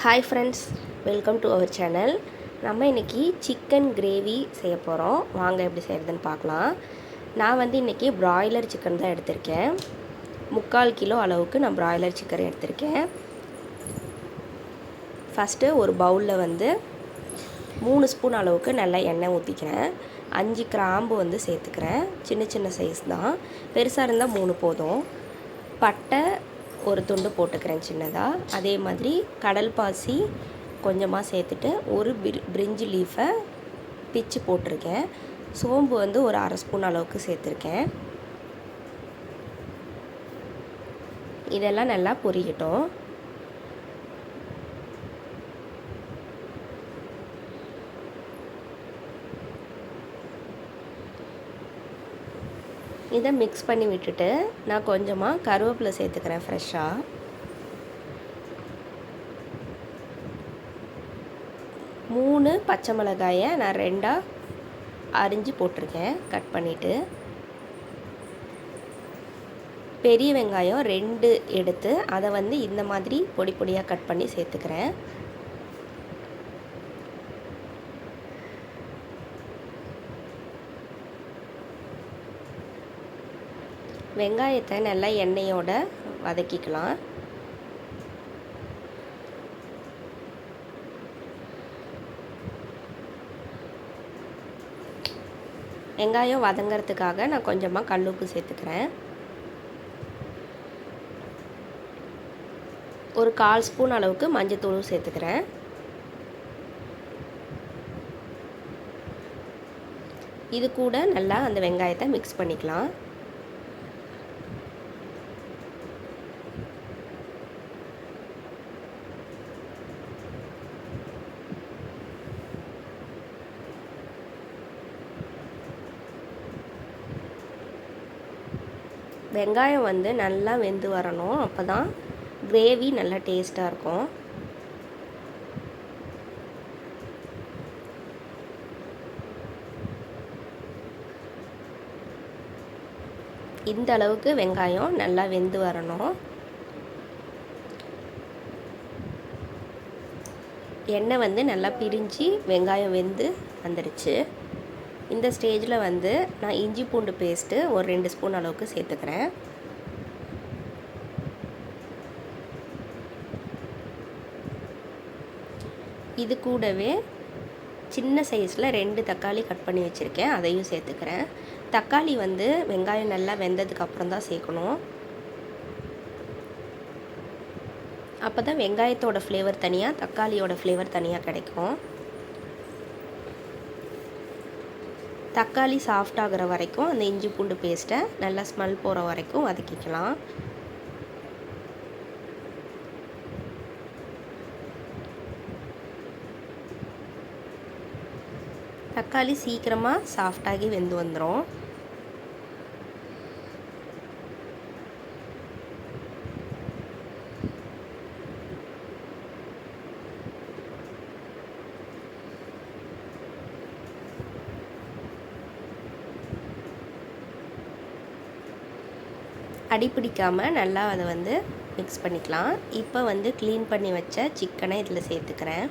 Hi friends, welcome to our channel. நம்ம இன்றைக்கி chicken gravy செய்ய போகிறோம். வாங்க எப்படி செய்கிறதுன்னு பார்க்கலாம். நான் இன்றைக்கி பிராய்லர் சிக்கன் தான் எடுத்திருக்கேன். 3/4 கிலோ அளவுக்கு நான் பிராய்லர் சிக்கன் எடுத்திருக்கேன். ஃபஸ்ட்டு ஒரு பவுலில் 3 ஸ்பூன் அளவுக்கு நல்லா எண்ணெய் ஊற்றிக்கிறேன். 5 கிராம்பு சேர்த்துக்கிறேன். சின்ன சின்ன சைஸ் தான், பெருசாக இருந்தால் 3 போதும். பட்டை ஒரு துண்டு போட்டுக்கிறேன் சின்னதாக. அதே மாதிரி கடல் பாசி கொஞ்சமாக சேர்த்துட்டு ஒரு பிரிஞ்சி லீஃபை பிச்சு போட்டிருக்கேன். சோம்பு ஒரு 1/2 ஸ்பூன் அளவுக்கு சேர்த்துருக்கேன். இதெல்லாம் நல்லா பொரியட்டும். இதை மிக்ஸ் பண்ணி விட்டுட்டு நான் கொஞ்சமாக கருவேப்பிலை சேர்த்துக்கிறேன் ஃப்ரெஷ்ஷாக. மூணு பச்சை மிளகாயை நான் 2ஆக அரிஞ்சு போட்டிருக்கேன், கட் பண்ணிவிட்டு. பெரிய வெங்காயம் 2 எடுத்து அதை இந்த மாதிரி பொடி பொடியாக கட் பண்ணி சேர்த்துக்கிறேன். வெங்காயத்தை நல்லா எண்ணெயோடு வதக்கிக்கலாம். வெங்காயம் வதங்கிறதுக்காக நான் கொஞ்சமாக கல்லுப்பு சேர்த்துக்கிறேன். ஒரு 1/4 ஸ்பூன் அளவுக்கு மஞ்சத்தூளும் சேர்த்துக்கிறேன். இது கூட நல்லா அந்த வெங்காயத்தை மிக்ஸ் பண்ணிக்கலாம். வெங்காயம் நல்லா வெந்து வரணும். அப்போ தான் கிரேவி நல்லா டேஸ்ட்டாக இருக்கும். இந்த அளவுக்கு வெங்காயம் நல்லா வெந்து வரணும். எண்ணெய் நல்லா பிரிஞ்சு வெங்காயம் வெந்து வந்துடுச்சு. இந்த ஸ்டேஜில் நான் இஞ்சி பூண்டு பேஸ்ட்டு ஒரு 2 ஸ்பூன் அளவுக்கு சேர்த்துக்கிறேன். இது கூடவே சின்ன சைஸில் 2 தக்காளி கட் பண்ணி வச்சுருக்கேன், அதையும் சேர்த்துக்கிறேன். தக்காளி வெங்காயம் நல்லா வெந்ததுக்கப்புறம் தான் சேர்க்கணும். அப்போ தான் வெங்காயத்தோட ஃப்ளேவர் தனியாக, தக்காளியோட ஃப்ளேவர் தனியாக கிடைக்கும். தக்காளி சாஃப்ட் ஆகிற வரைக்கும் அந்த இஞ்சி பூண்டு பேஸ்ட்டை நல்லா ஸ்மெல் போகிற வரைக்கும் வதக்கிக்கலாம். தக்காளி சீக்கிரமாக சாஃப்டாகி வெந்து வந்துடும். அடி பிடிக்காமல் நல்லா அதை மிக்ஸ் பண்ணிக்கலாம். இப்போ க்ளீன் பண்ணி வச்ச சிக்கனை இதில் சேர்த்துக்கிறேன்.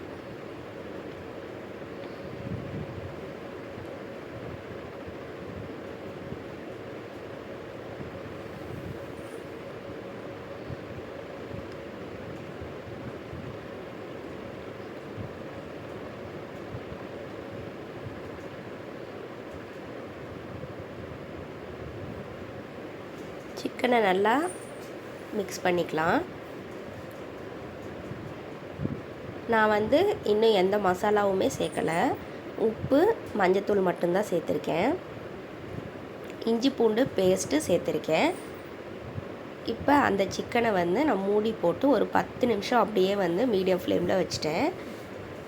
சிக்கனை நல்லா மிக்ஸ் பண்ணிக்கலாம். நான் இன்னும் எந்த மசாலாவுமே சேர்க்கலை. உப்பு, மஞ்சத்தூள் மட்டும்தான் சேர்த்துருக்கேன். இஞ்சி பூண்டு பேஸ்ட்டு சேர்த்துருக்கேன். இப்போ அந்த சிக்கனை நான் மூடி போட்டு ஒரு 10 நிமிஷம் அப்படியே மீடியம் ஃப்ளேமில் வச்சுட்டேன்.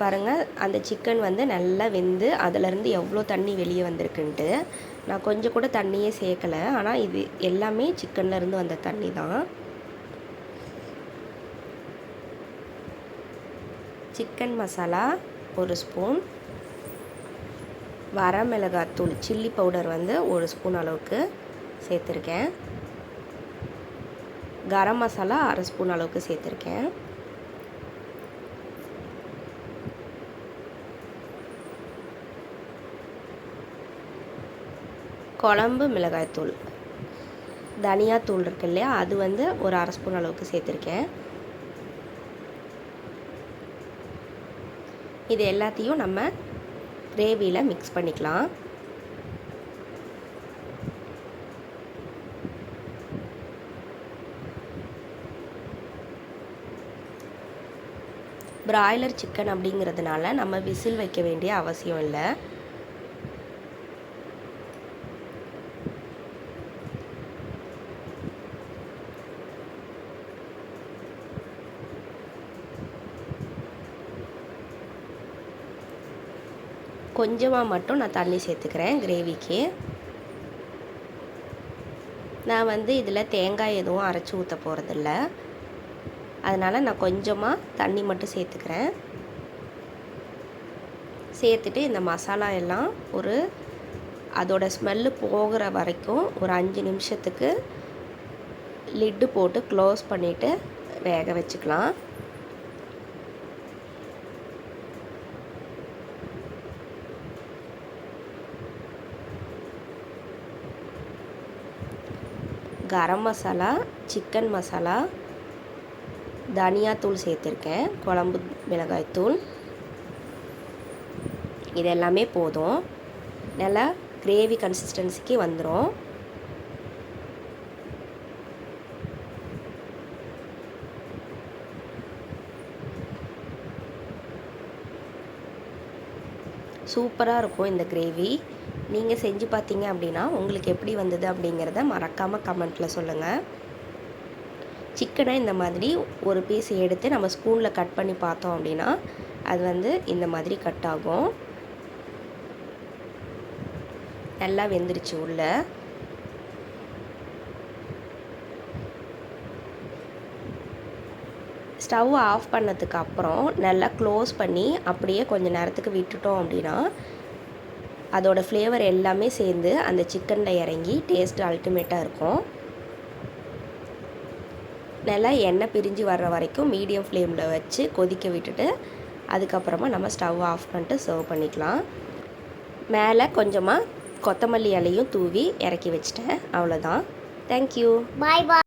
பாருங்கள், அந்த சிக்கன் நல்லா வெந்து அதிலேருந்து எவ்வளோ தண்ணி வெளியே வந்திருக்குன்ட்டு. நான் கொஞ்சம் கூட தண்ணியே சேர்க்கலை, ஆனால் இது எல்லாமே சிக்கன்லேருந்து வந்த தண்ணி தான். சிக்கன் மசாலா 1 ஸ்பூன், வரமிளகாத்தூள் சில்லி பவுடர் 1 ஸ்பூன் அளவுக்கு சேர்த்துருக்கேன். கரம் மசாலா 1/2 ஸ்பூன் அளவுக்கு சேர்த்துருக்கேன். குழம்பு மிளகாய்த்தூள், தனியாத்தூள் இருக்கு இல்லையா, அது வந்து ஒரு 1/2 ஸ்பூன் அளவுக்கு சேர்த்துருக்கேன். இது எல்லாத்தையும் நம்ம கிரேவியில் மிக்ஸ் பண்ணிக்கலாம். பிராய்லர் சிக்கன் அப்படிங்கிறதுனால நம்ம விசில் வைக்க வேண்டிய அவசியம் இல்லை. கொஞ்சமாக மட்டும் நான் தண்ணி சேர்த்துக்கிறேன் கிரேவிக்கு. நான் வந்து இதில் தேங்காய் எதுவும் அரைச்சி ஊற்ற போகிறதில்ல, அதனால் நான் கொஞ்சமாக தண்ணி மட்டும் சேர்த்துக்கிறேன். சேர்த்துட்டு இந்த மசாலா எல்லாம் அதோட ஸ்மெல்லு போகிற வரைக்கும் ஒரு 5 நிமிஷத்துக்கு லிட்டு போட்டு க்ளோஸ் பண்ணிவிட்டு வேக வச்சுக்கலாம். கரம் மசாலா, சிக்கன் மசாலா, தனியாத்தூள் சேர்த்துருக்கேன், குழம்பு மிளகாய்த்தூள், இது எல்லாமே போதும். நல்லா கிரேவி கன்சிஸ்டன்சிக்கு வந்துடும். சூப்பராக இருக்கும் இந்த கிரேவி. நீங்கள் செஞ்சு பார்த்தீங்க அப்படின்னா உங்களுக்கு எப்படி வந்தது அப்படிங்கிறத மறக்காமல் கமெண்ட்டில் சொல்லுங்கள். சிக்கனை இந்த மாதிரி ஒரு பீஸ் எடுத்து நம்ம ஸ்பூனில் கட் பண்ணி பார்த்தோம் அப்படின்னா அது வந்து இந்த மாதிரி கட் ஆகும். நல்லா வெந்துருச்சு உள்ள. ஸ்டவ் ஆஃப் பண்ணதுக்கு அப்புறம் நல்லா க்ளோஸ் பண்ணி அப்படியே கொஞ்சம் நேரத்துக்கு விட்டுட்டோம் அப்படின்னா அதோட ஃப்ளேவர் எல்லாமே சேர்ந்து அந்த சிக்கனில் இறங்கி டேஸ்ட் அல்டிமேட்டாக இருக்கும். நல்லா எண்ணெய் பிரிஞ்சு வர்ற வரைக்கும் மீடியம் ஃப்ளேமில் வச்சு கொதிக்க விட்டுட்டு அதுக்கப்புறமா நம்ம ஸ்டவ் ஆஃப் பண்ணிட்டு சர்வ் பண்ணிக்கலாம். மேலே கொஞ்சமாக கொத்தமல்லி இலையும் தூவி இறக்கி வச்சிட்டேன். அவ்வளோதான். தேங்க்யூ. பாய் பாய்.